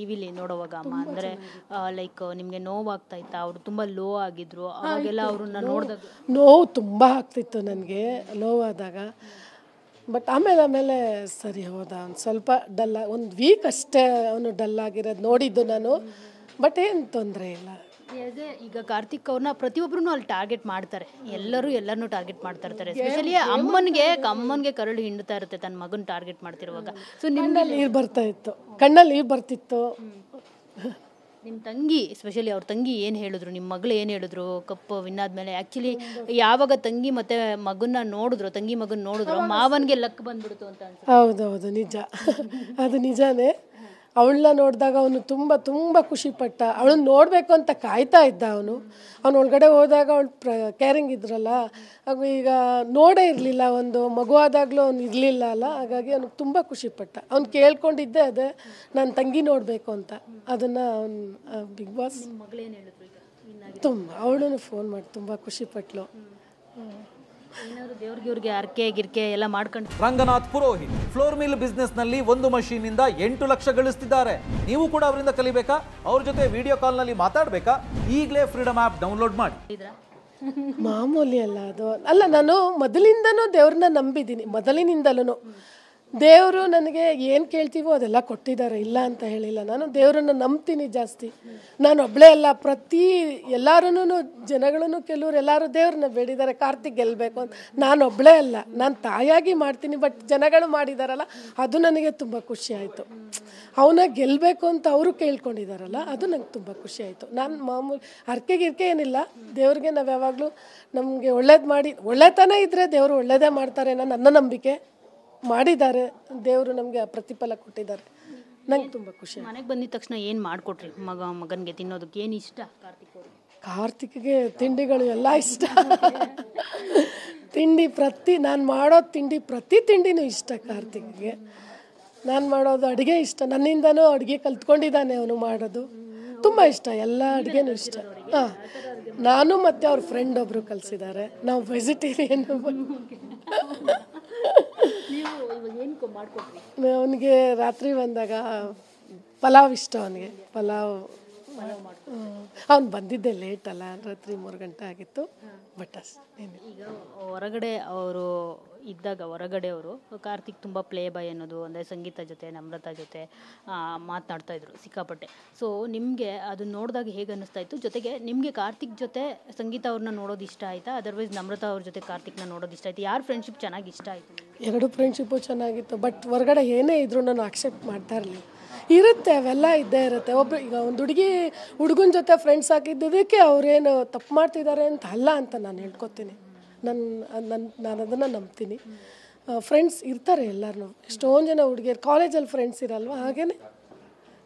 T ವಿಲಿ ನೋಡುವಾಗ ಅಮ್ಮ ಅಂದರೆ ಲೈಕ್ ನಿಮಗೆ ನೋವಾಗ್ತಾ ಇತ್ತಾ? ಅವರು ತುಂಬ ಲೋ ಆಗಿದ್ರು ಅವಾಗೆಲ್ಲ ಅವ್ರನ್ನ ನೋಡಿದಾಗ ನೋವು ತುಂಬ ಆಗ್ತಿತ್ತು ನನಗೆ ನೋವಾದಾಗ. ಬಟ್ ಆಮೇಲೆ ಸರಿ ಹೋದ. ಒಂದು ಸ್ವಲ್ಪ ಡಲ್, ಒಂದು ವೀಕ್ ಅಷ್ಟೇ ಅವನು ಡಲ್ ಆಗಿರೋದು ನೋಡಿದ್ದು ನಾನು. ಬಟ್ ಏನು ತೊಂದರೆ ಇಲ್ಲ. ಈಗ ಕಾರ್ತಿಕ್ ಅವ್ರನ್ನ ಪ್ರತಿಯೊಬ್ಬರೂ ಅಲ್ಲಿ ಟಾರ್ಗೆಟ್ ಮಾಡ್ತಾರೆ, ಎಲ್ಲರನ್ನೂ ಟಾರ್ಗೆಟ್ ಮಾಡ್ತಾ ಇರ್ತಾರೆ. ಎಸ್ಪೆಷಲಿ ಅಮ್ಮನಿಗೆ ಕರಳು ಹಿಂಡ್ತಾ ಇರುತ್ತೆ ತನ್ನ ಮಗನ ಟಾರ್ಗೆಟ್ ಮಾಡ್ತಿರುವಾಗ. ಸೊ ಕಣ್ಣಲ್ಲಿ ನೀರು ಬರ್ತಾ ಇತ್ತು, ಕಣ್ಣಲ್ಲಿ ನೀರು ಬರ್ತಿತ್ತು. ನಿಮ್ಮ ತಂಗಿ ಎಸ್ಪೆಷಲಿ ಅವ್ರ ತಂಗಿ ಏನು ಹೇಳಿದ್ರು, ನಿಮ್ಮ ಮಗಳು ಏನು ಹೇಳಿದ್ರು ಕಪ್ ವಿನ್ ಆದ್ಮೇಲೆ? ಆ್ಯಕ್ಚುಲಿ ಯಾವಾಗ ತಂಗಿ ಮತ್ತೆ ಮಗನ್ನ ನೋಡಿದ್ರು, ತಂಗಿ ಮಗನ ನೋಡಿದ್ರು, ಮಾವನಿಗೆ ಲಕ್ ಬಂದ್ಬಿಡ್ತು ಅಂತ ಅನ್ಸುತ್ತೆ. ಹೌದೌದು, ನಿಜ. ಅದು ನಿಜಾನೇ. ಅವಳನ್ನ ನೋಡಿದಾಗ ಅವನು ತುಂಬ ತುಂಬ ಖುಷಿಪಟ್ಟ. ಅವಳನ್ನ ನೋಡಬೇಕು ಅಂತ ಕಾಯ್ತಾ ಇದ್ದ. ಅವನು ಒಳಗಡೆ ಹೋದಾಗ ಅವಳು ಕೇರಿಂಗ್ ಇದ್ರಲ್ಲ, ಹಾಗೂ ಈಗ ನೋಡೇ ಇರಲಿಲ್ಲ. ಒಂದು ಮಗುವಾದಾಗಲೂ ಅವ್ನು ಇರಲಿಲ್ಲ ಅಲ್ಲ, ಹಾಗಾಗಿ ಅವ್ನಿಗೆ ತುಂಬ ಖುಷಿಪಟ್ಟ. ಅವ್ನು ಕೇಳ್ಕೊಂಡಿದ್ದೆ ಅದೇ, ನನ್ನ ತಂಗಿ ನೋಡಬೇಕು ಅಂತ. ಅದನ್ನು ಅವನು ಬಿಗ್ ಬಾಸ್ ಮಗಳೇನು ಹೇಳಿದ್ರು ಈಗ? ತುಂಬ ಅವಳು ಫೋನ್ ಮಾಡಿ ತುಂಬ ಖುಷಿಪಟ್ಲು. ಏನಾದ್ರು ದೇವ್ರಿಗೆ ಅರ್ಕೆ ಗಿರ್ಕೆ ಎಲ್ಲ ಮಾಡ್ಕೊಂಡು. Ranganath Purohit floor mill business ನಲ್ಲಿ ಒಂದು ಮಷೀನ್ ಇಂದ 8 ಲಕ್ಷ ಗಳಿಸ್ತಿದ್ದಾರೆ. ನೀವು ಕೂಡ ಅವರಿಂದ ಕಲಿಬೇಕಾ? ಅವ್ರ ಜೊತೆ ವಿಡಿಯೋ ಕಾಲ್ ನಲ್ಲಿ ಮಾತಾಡಬೇಕಾ? ಈಗಲೇ ಫ್ರೀಡಮ್ ಆಪ್ ಡೌನ್ಲೋಡ್ ಮಾಡಿ. ಮಾಮೂಲಿ ಅಲ್ಲ ಅದು. ಅಲ್ಲ, ನಾನು ಮೊದಲಿಂದನೂ ದೇವ್ರನ್ನ ನಂಬಿದ್ದೀನಿ. ಮೊದಲಿನಿಂದಲೂ ದೇವರು ನನಗೆ ಏನು ಕೇಳ್ತೀವೋ ಅದೆಲ್ಲ ಕೊಟ್ಟಿದ್ದಾರೆ, ಇಲ್ಲ ಅಂತ ಹೇಳಿಲ್ಲ. ನಾನು ದೇವರನ್ನು ನಂಬ್ತೀನಿ ಜಾಸ್ತಿ. ನಾನು ಒಬ್ಬಳೇ ಅಲ್ಲ, ಎಲ್ಲರೂ ಜನಗಳನ್ನು ಕೆಲವರು ಎಲ್ಲರೂ ದೇವ್ರನ್ನ ಬೇಡಿದ್ದಾರೆ ಕಾರ್ತಿಕ್ ಗೆಲ್ಲಬೇಕು ಅಂತ. ನಾನು ಒಬ್ಬಳೇ ಅಲ್ಲ, ನಾನು ತಾಯಾಗಿ ಮಾಡ್ತೀನಿ. ಬಟ್ ಜನಗಳು ಮಾಡಿದಾರಲ್ಲ, ಅದು ನನಗೆ ತುಂಬ ಖುಷಿ ಆಯಿತು. ಅವನ ಗೆಲ್ಲಬೇಕು ಅಂತ ಅವರು ಕೇಳ್ಕೊಂಡಿದ್ದಾರಲ್ಲ, ಅದು ನಂಗೆ ತುಂಬ ಖುಷಿ ಆಯಿತು. ನಾನು ಮಾಮೂಲಿ ಗಿರ್ಕೆ ಏನಿಲ್ಲ. ದೇವ್ರಿಗೆ ನಾವು ಯಾವಾಗಲೂ ನಮಗೆ ಒಳ್ಳೆತನ ಇದ್ದರೆ ದೇವರು ಒಳ್ಳೆಯದೇ ಮಾಡ್ತಾರೆ. ನನ್ನ ನಂಬಿಕೆ ಮಾಡಿದ್ದಾರೆ. ದೇವರು ನಮಗೆ ಪ್ರತಿಫಲ ಕೊಟ್ಟಿದ್ದಾರೆ. ನಂಗೆ ತುಂಬ ಖುಷಿ. ಮನೆಗೆ ಬಂದಿದ ತಕ್ಷಣ ಏನು ಮಾಡಿಕೊಟ್ರಿ ಮಗನಿಗೆ ತಿನ್ನೋದಕ್ಕೆ? ಏನು ಇಷ್ಟ ಕಾರ್ತಿಕ್ಗೆ? ತಿಂಡಿಗಳು ಎಲ್ಲ ಇಷ್ಟ. ನಾನು ಮಾಡೋ ಪ್ರತಿ ತಿಂಡಿನೂ ಇಷ್ಟ ಕಾರ್ತಿಕ್ಗೆ. ನಾನು ಮಾಡೋದು ಅಡುಗೆ ಇಷ್ಟ. ನನ್ನಿಂದನೂ ಅಡುಗೆ ಕಲ್ತ್ಕೊಂಡಿದ್ದಾನೆ ಅವನು ಮಾಡೋದು. ತುಂಬ ಇಷ್ಟ, ಎಲ್ಲ ಅಡುಗೆನೂ ಇಷ್ಟ. ಹಾಂ, ನಾನು ಮತ್ತು ಅವ್ರ ಫ್ರೆಂಡ್ ಒಬ್ಬರು ಕಲಿಸಿದ್ದಾರೆ. ನಾವು ವೆಜಿಟೇರಿಯನ್. ಅವನಿಗೆ ರಾತ್ರಿ ಬಂದಾಗ ಪಲಾವ್ ಇಷ್ಟ. ಅವನಿಗೆ ಪಲಾವ್ ಅವ್ನು ಬಂದಿದ್ದೆ ಲೇಟ್ ಅಲ್ಲ, ರಾತ್ರಿ 3 ಗಂಟೆ ಆಗಿತ್ತು. ಬಟ್ ಈಗ ಹೊರಗಡೆ ಅವರು ಇದ್ದಾಗ ಅವರು ಕಾರ್ತಿಕ್ ತುಂಬ ಪ್ಲೇ ಬಾಯ್ ಅನ್ನೋದು, ಅಂದರೆ ಸಂಗೀತ ಜೊತೆ ನಮ್ರತಾ ಜೊತೆ ಮಾತನಾಡ್ತಾ ಇದ್ರು ಸಿಕ್ಕಾಪಟ್ಟೆ. ಸೊ ನಿಮಗೆ ಅದನ್ನ ನೋಡಿದಾಗ ಹೇಗೆ ಅನ್ನಿಸ್ತಾ ಇತ್ತು? ಜೊತೆಗೆ ನಿಮಗೆ ಕಾರ್ತಿಕ್ ಜೊತೆ ಸಂಗೀತ ಅವ್ರನ್ನ ನೋಡೋದು ಇಷ್ಟ ಆಯಿತಾ? ಅದರ್ವೈಸ್ ನಮ್ರತಾ ಅವ್ರ ಜೊತೆ ಕಾರ್ತಿಕ್ನ ನೋಡೋದು ಇಷ್ಟ ಆಯಿತು? ಯಾರು ಫ್ರೆಂಡ್ಶಿಪ್ ಚೆನ್ನಾಗಿ ಇಷ್ಟ ಆಯಿತು? ಎರಡು ಫ್ರೆಂಡ್ಶಿಪ್ಪು ಚೆನ್ನಾಗಿತ್ತು. ಬಟ್ ಹೊರಗಡೆ ಏನೇ ಇದ್ರೂ ನಾನು ಅಕ್ಸೆಪ್ಟ್ ಮಾಡ್ತಾ ಇರಲಿಲ್ಲ. ಇರುತ್ತೆ, ಅವೆಲ್ಲ ಇದ್ದೇ ಇರುತ್ತೆ. ಈಗ ಒಂದು ಹುಡುಗನ ಜೊತೆ ಫ್ರೆಂಡ್ಸ್ ಆಗಿದ್ದಕ್ಕೆ ಅವರೇನು ತಪ್ಪು ಮಾಡ್ತಿದ್ದಾರೆ ಅಂತ ಅಲ್ಲ ಅಂತ ನಾನು ಹೇಳ್ಕೊತೀನಿ. ನಾನು ಅದನ್ನು ನಂಬ್ತೀನಿ. ಫ್ರೆಂಡ್ಸ್ ಇರ್ತಾರೆ ಎಲ್ಲರೂ. ಎಷ್ಟೊಂದು ಜನ ಹುಡುಗಿಯರು ಕಾಲೇಜಲ್ಲಿ ಫ್ರೆಂಡ್ಸ್ ಇರಲ್ವ, ಹಾಗೇನೆ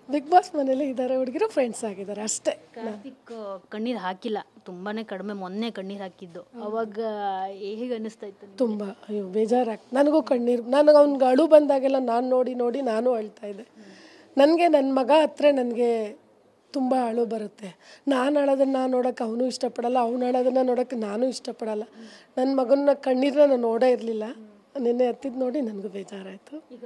ಬಿಗ್ ಬಾಸ್ ಮನೇಲಿ ಇದ್ದಾರೆ ಹುಡುಗಿರು, ಫ್ರೆಂಡ್ಸ್ ಆಗಿದ್ದಾರೆ ಅಷ್ಟೇ. ಕಾರ್ತಿಕ್ ಕಣ್ಣೀರು ಹಾಕಿಲ್ಲ, ತುಂಬಾ ಕಡಿಮೆ. ಮೊನ್ನೆ ಕಣ್ಣೀರು ಹಾಕಿದ್ದು, ಅವಾಗ ಹೇಗೆ ಅನ್ನಿಸ್ತಾ ಇತ್ತು? ತುಂಬ ಬೇಜಾರಾಗ್ತದೆ ನನಗೂ. ನನಗೆ ಅವ್ನಿಗೆ ಅಳು ಬಂದಾಗೆಲ್ಲ ನಾನು ನೋಡಿ ನಾನು ಅಳ್ತಾ ಇದ್ದೆ. ನನಗೆ ನನ್ನ ಮಗ ಹತ್ರ ನನಗೆ ತುಂಬ ಅಳು ಬರುತ್ತೆ. ನಾನು ಅಳೋದನ್ನು ನೋಡೋಕ್ಕೆ ಅವನು ಇಷ್ಟಪಡಲ್ಲ, ಅವನು ಅಳೋದನ್ನು ನೋಡೋಕ್ಕೆ ನಾನು ಇಷ್ಟಪಡಲ್ಲ. ನನ್ನ ಮಗನ ಕಣ್ಣೀರನ್ನ ನಾನು ನೋಡೇ ಇರಲಿಲ್ಲ. ನಿನ್ನೆ ಹತ್ತಿದ್ದು ನೋಡಿ ನನಗೂ ಬೇಜಾರಾಯಿತು. ಈಗ